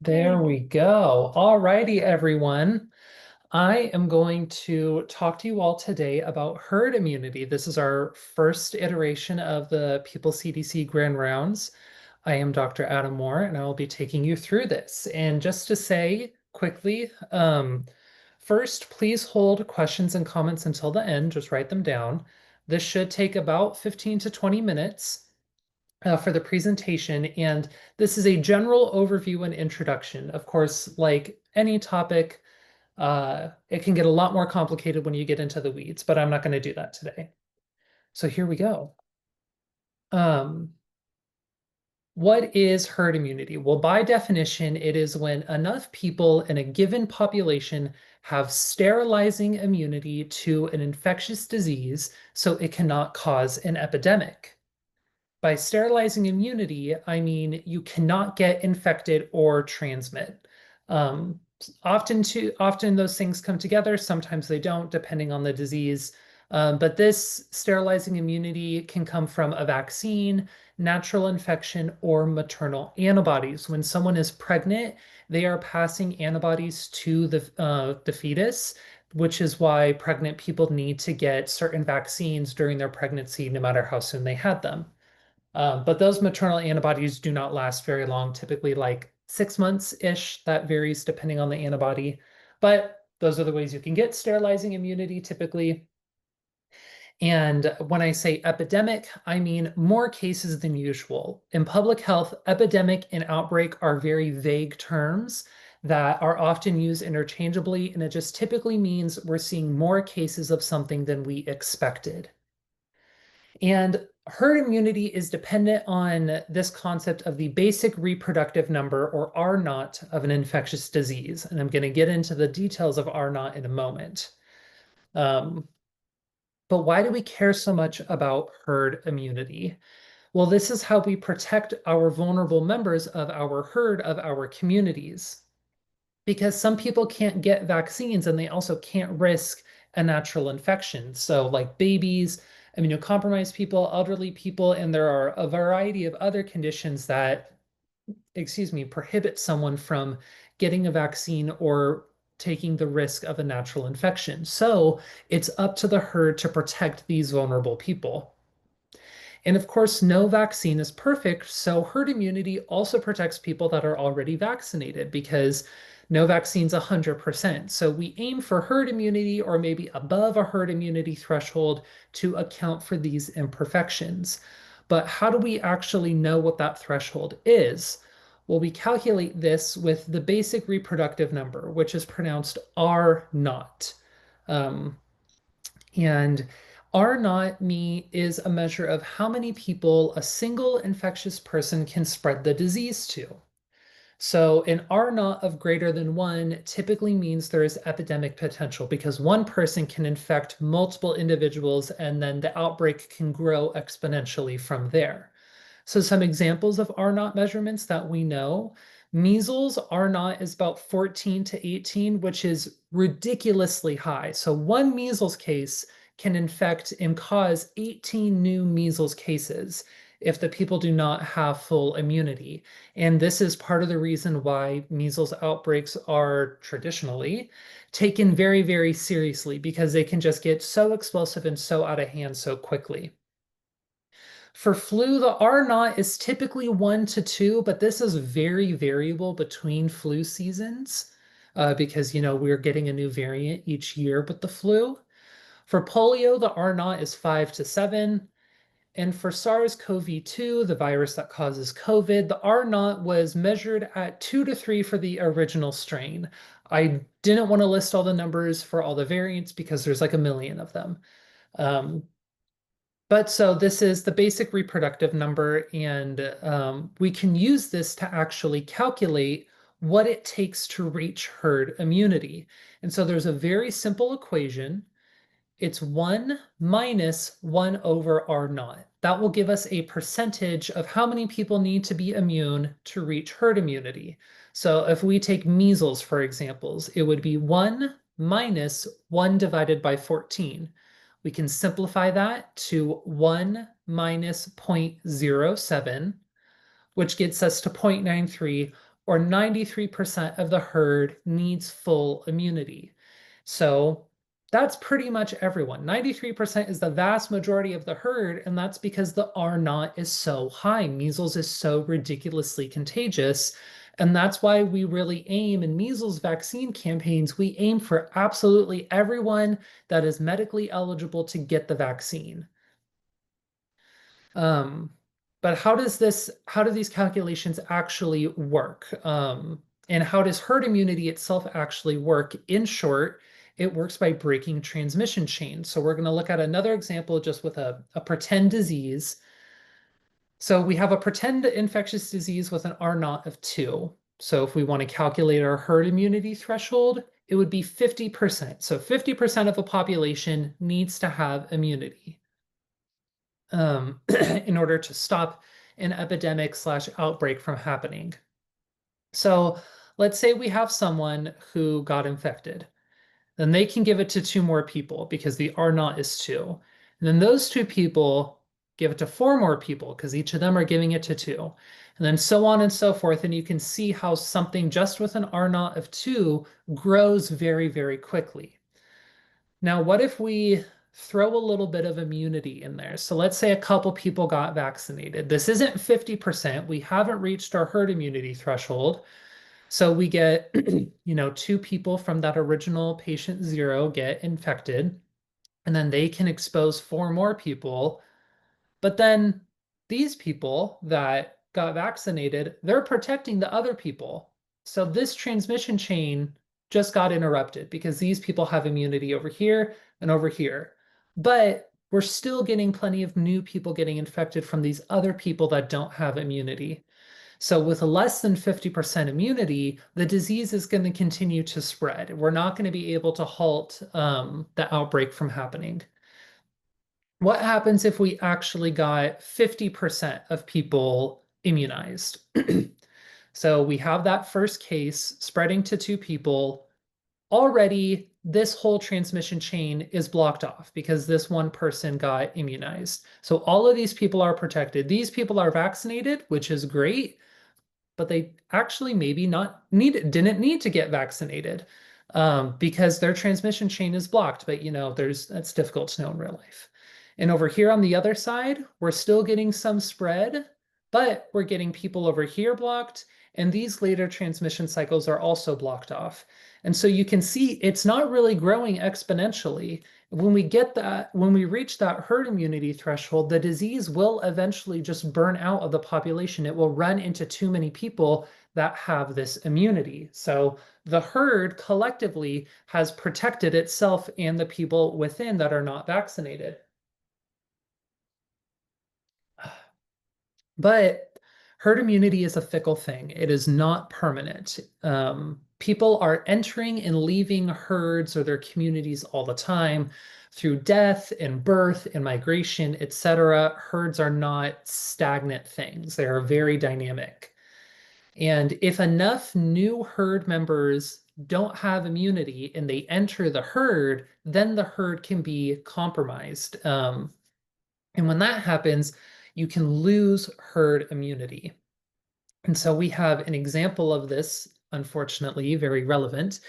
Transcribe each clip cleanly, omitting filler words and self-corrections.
There we go. All righty, everyone. I am going to talk to you all today about herd immunity. This is our first iteration of the People CDC Grand Rounds. I am Dr. Adam Moore, and I will be taking you through this. And just to say quickly, first, please hold questions and comments until the end. Just write them down. This should take about 15 to 20 minutes for the presentation, and this is a general overview and introduction. Of course, like any topic, it can get a lot more complicated when you get into the weeds, but I'm not going to do that today. So here we go. Um, what is herd immunity? Well, by definition, it is when enough people in a given population have sterilizing immunity to an infectious disease so it cannot cause an epidemic. By sterilizing immunity, I mean you cannot get infected or transmit. Um, often those things come together. Sometimes they don't, depending on the disease. But this sterilizing immunity can come from a vaccine, natural infection, or maternal antibodies. When someone is pregnant, they are passing antibodies to the fetus, which is why pregnant people need to get certain vaccines during their pregnancy, no matter how soon they had them. But those maternal antibodies do not last very long, typically like 6 months-ish. That varies depending on the antibody. But those are the ways you can get sterilizing immunity typically. And when I say epidemic, I mean more cases than usual. In public health, epidemic and outbreak are very vague terms that are often used interchangeably, and it just typically means we're seeing more cases of something than we expected. And herd immunity is dependent on this concept of the basic reproductive number, or R naught, of an infectious disease. And I'm going to get into the details of R naught in a moment. Um, but why do we care so much about herd immunity? Well, this is how we protect our vulnerable members of our herd, of our communities, because some people can't get vaccines and they also can't risk a natural infection. So, like babies, immunocompromised people, elderly people, and there are a variety of other conditions that, prohibit someone from getting a vaccine or taking the risk of a natural infection. So, it's up to the herd to protect these vulnerable people. And of course, no vaccine is perfect, so herd immunity also protects people that are already vaccinated because no vaccine's 100%. So we aim for herd immunity or maybe above a herd immunity threshold to account for these imperfections. But how do we actually know what that threshold is? Well, we calculate this with the basic reproductive number, which is pronounced R naught. Um, and R naught me is a measure of how many people a single infectious person can spread the disease to. So an R naught of greater than 1 typically means there is epidemic potential because one person can infect multiple individuals and then the outbreak can grow exponentially from there. So some examples of R naught measurements that we know: measles R naught is about 14 to 18, which is ridiculously high. So one measles case can infect and cause 18 new measles cases if the people do not have full immunity. And this is part of the reason why measles outbreaks are traditionally taken very, very seriously, because they can just get so explosive and so out of hand so quickly. For flu, the R naught is typically 1 to 2, but this is very variable between flu seasons because, we're getting a new variant each year with the flu. For polio, the R naught is 5 to 7. And for SARS-CoV-2, the virus that causes COVID, the R naught was measured at 2 to 3 for the original strain. I didn't want to list all the numbers for all the variants because there's like a million of them. But so this is the basic reproductive number, and we can use this to actually calculate what it takes to reach herd immunity. And so there's a very simple equation. It's 1 minus 1 over R naught. That will give us a percentage of how many people need to be immune to reach herd immunity. So if we take measles, for examples, it would be 1 minus 1 divided by 14. We can simplify that to 1 minus 0.07, which gets us to 0.93, or 93% of the herd needs full immunity. So that's pretty much everyone. 93% is the vast majority of the herd, and that's because the R naught is so high. Measles is so ridiculously contagious. And that's why we really aim in measles vaccine campaigns, we aim for absolutely everyone that is medically eligible to get the vaccine. Um, but how do these calculations actually work? And how does herd immunity itself actually work? In short, it works by breaking transmission chains. So we're going to look at another example just with a pretend disease. So we have a pretend infectious disease with an R naught of 2. So if we want to calculate our herd immunity threshold, it would be 50%. So 50% of a population needs to have immunity in order to stop an epidemic slash outbreak from happening. So let's say we have someone who got infected. Then they can give it to 2 more people because the R naught is 2. And then those 2 people give it to 4 more people because each of them are giving it to 2. And then so on and so forth. And you can see how something just with an R naught of 2 grows very, very quickly. Now, what if we throw a little bit of immunity in there? So let's say a couple people got vaccinated. This isn't 50%. We haven't reached our herd immunity threshold. So we get, 2 people from that original patient 0 get infected, and then they can expose 4 more people. But then these people that got vaccinated, they're protecting the other people. So this transmission chain just got interrupted because these people have immunity over here and over here. But we're still getting plenty of new people getting infected from these other people that don't have immunity. So with less than 50% immunity, the disease is going to continue to spread. We're not going to be able to halt the outbreak from happening. What happens if we actually got 50% of people immunized? So we have that first case spreading to 2 people. Already, this whole transmission chain is blocked off because this one person got immunized. So all of these people are protected. These people are vaccinated, which is great, but they actually maybe didn't need to get vaccinated because their transmission chain is blocked. But that's difficult to know in real life. And over here on the other side, we're still getting some spread, but we're getting people over here blocked, and these later transmission cycles are also blocked off. And so you can see it's not really growing exponentially. When we reach that herd immunity threshold, the disease will eventually just burn out of the population. It will run into too many people that have this immunity. So the herd collectively has protected itself and the people within that are not vaccinated. But herd immunity is a fickle thing. It is not permanent. People are entering and leaving herds or their communities all the time through death and birth and migration, etc. Herds are not stagnant things. They are very dynamic. And if enough new herd members don't have immunity and they enter the herd, then the herd can be compromised. And when that happens, you can lose herd immunity. And so we have an example of this, unfortunately, very relevant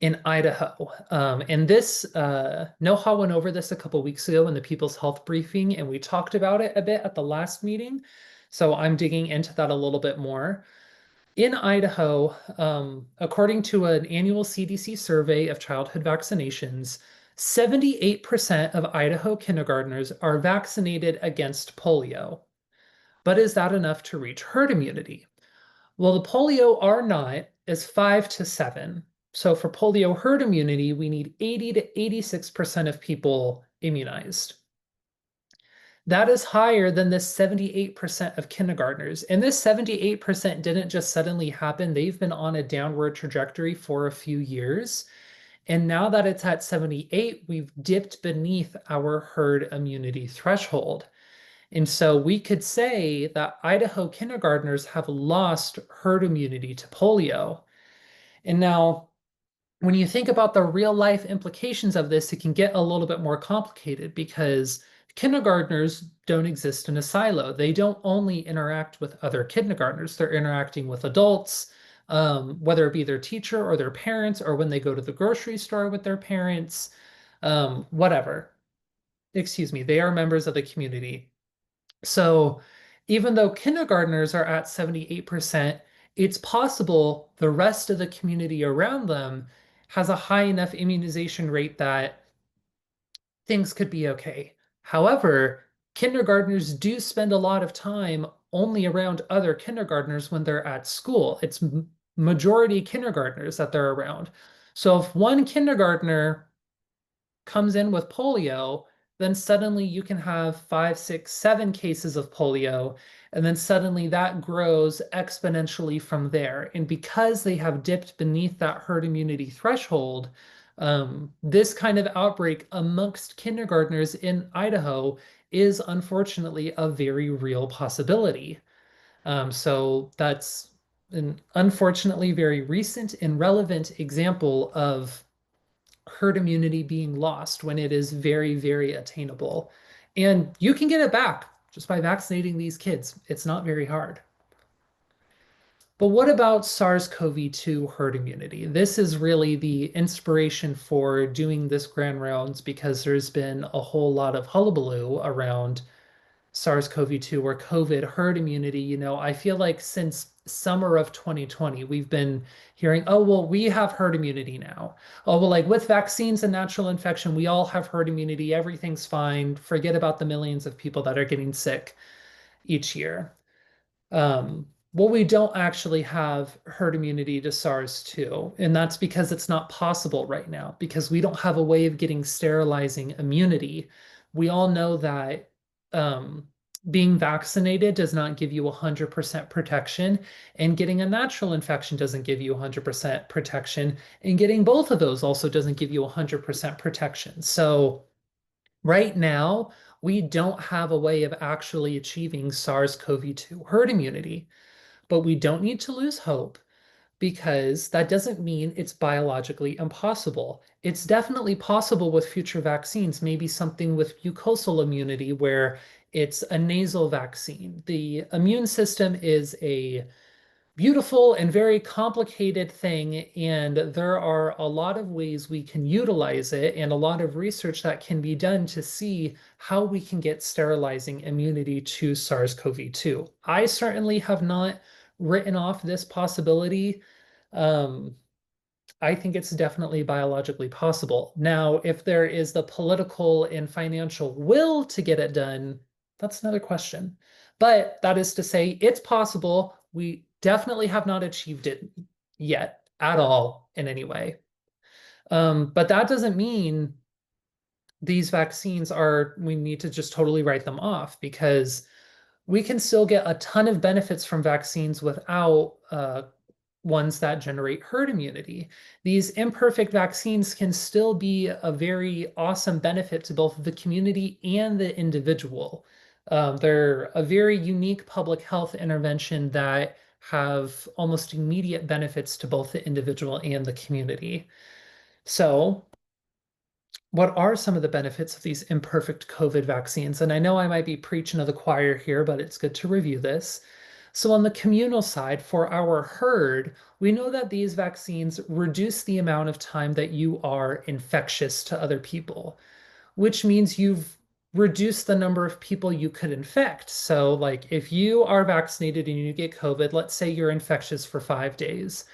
in Idaho. And this, Noha went over this a couple weeks ago in the People's Health briefing, and we talked about it a bit at the last meeting. So I'm digging into that a little bit more. In Idaho, according to an annual CDC survey of childhood vaccinations, 78% of Idaho kindergartners are vaccinated against polio. But is that enough to reach herd immunity? Well, the polio R naught is 5 to 7. So for polio herd immunity, we need 80 to 86% of people immunized. That is higher than this 78% of kindergartners. And this 78% didn't just suddenly happen. They've been on a downward trajectory for a few years. And now that it's at 78, we've dipped beneath our herd immunity threshold. And so we could say that Idaho kindergartners have lost herd immunity to polio. And now, when you think about the real life implications of this, it can get a little bit more complicated because kindergartners don't exist in a silo. They don't only interact with other kindergartners, they're interacting with adults. whether it be their teacher or their parents, or when they go to the grocery store with their parents, whatever. Excuse me, they are members of the community. So even though kindergartners are at 78%, it's possible the rest of the community around them has a high enough immunization rate that things could be okay. However, kindergartners do spend a lot of time only around other kindergartners when they're at school. It's majority kindergartners that they're around. So if one kindergartner comes in with polio, then suddenly you can have 5, 6, 7 cases of polio, and then suddenly that grows exponentially from there. And because they have dipped beneath that herd immunity threshold, this kind of outbreak amongst kindergartners in Idaho is unfortunately a very real possibility. So that's an unfortunately very recent and relevant example of herd immunity being lost when it is very, very attainable. And you can get it back just by vaccinating these kids. It's not very hard. But what about SARS-CoV-2 herd immunity? This is really the inspiration for doing this grand rounds because there's been a whole lot of hullabaloo around SARS-CoV-2 or COVID herd immunity. I feel like since summer of 2020, we've been hearing, oh, well, we have herd immunity now. Oh, well, like with vaccines and natural infection, we all have herd immunity. Everything's fine. Forget about the millions of people that are getting sick each year. Well, we don't actually have herd immunity to SARS-2, and that's because it's not possible right now, because we don't have a way of getting sterilizing immunity. We all know that being vaccinated does not give you 100% protection, and getting a natural infection doesn't give you 100% protection, and getting both of those also doesn't give you 100% protection. So right now, we don't have a way of actually achieving SARS-CoV-2 herd immunity. But we don't need to lose hope because that doesn't mean it's biologically impossible. It's definitely possible with future vaccines, maybe something with mucosal immunity where it's a nasal vaccine. The immune system is a beautiful and very complicated thing, and there are a lot of ways we can utilize it and a lot of research that can be done to see how we can get sterilizing immunity to SARS-CoV-2. I certainly have not written off this possibility. Um, I think it's definitely biologically possible. Now, if there is the political and financial will to get it done, that's another question. But that is to say, it's possible. We definitely have not achieved it yet at all in any way. But that doesn't mean these vaccines we need to just totally write them off because we can still get a ton of benefits from vaccines without ones that generate herd immunity. These imperfect vaccines can still be a very awesome benefit to both the community and the individual. They're a very unique public health intervention that have almost immediate benefits to both the individual and the community. So, what are some of the benefits of these imperfect COVID vaccines? And I know I might be preaching to the choir here, but it's good to review this. So, on the communal side, for our herd, we know that these vaccines reduce the amount of time that you are infectious to other people, which means you've reduced the number of people you could infect. So, like if you are vaccinated and you get COVID, let's say you're infectious for 5 days,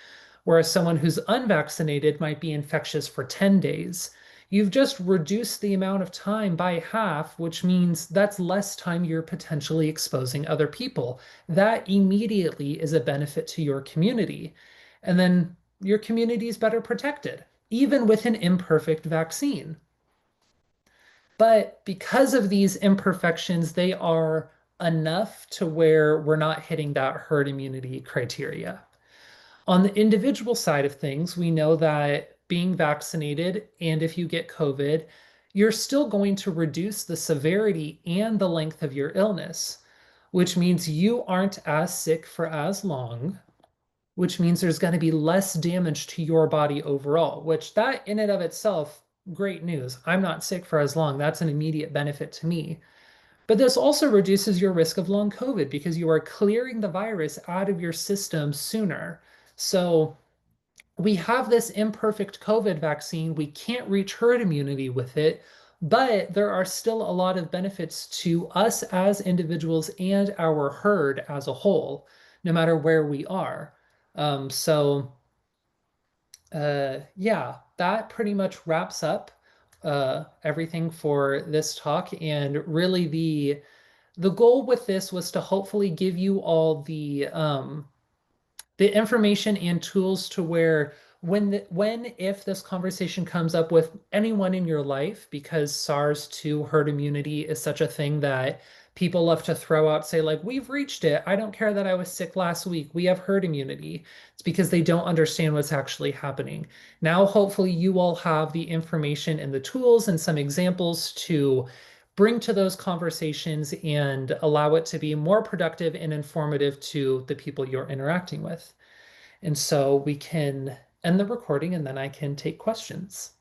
whereas someone who's unvaccinated might be infectious for 10 days. You've just reduced the amount of time by half, which means that's less time you're potentially exposing other people. That immediately is a benefit to your community. And then your community is better protected, even with an imperfect vaccine. But because of these imperfections, they are enough to where we're not hitting that herd immunity criteria. On the individual side of things, we know that being vaccinated and if you get COVID, you're still going to reduce the severity and the length of your illness, which means you aren't as sick for as long, which means there's going to be less damage to your body overall, which that in and of itself, great news. I'm not sick for as long. That's an immediate benefit to me. But this also reduces your risk of long COVID because you are clearing the virus out of your system sooner. So we have this imperfect COVID vaccine. We can't reach herd immunity with it, but there are still a lot of benefits to us as individuals and our herd as a whole, no matter where we are. Yeah, that pretty much wraps up everything for this talk. And really, the goal with this was to hopefully give you all the information and tools to where when if this conversation comes up with anyone in your life, because SARS-2 herd immunity is such a thing that people love to throw out, say like, we've reached it. I don't care that I was sick last week. We have herd immunity. It's because they don't understand what's actually happening. Now, hopefully you all have the information and the tools and some examples to bring to those conversations and allow it to be more productive and informative to the people you're interacting with. And so we can end the recording and then I can take questions.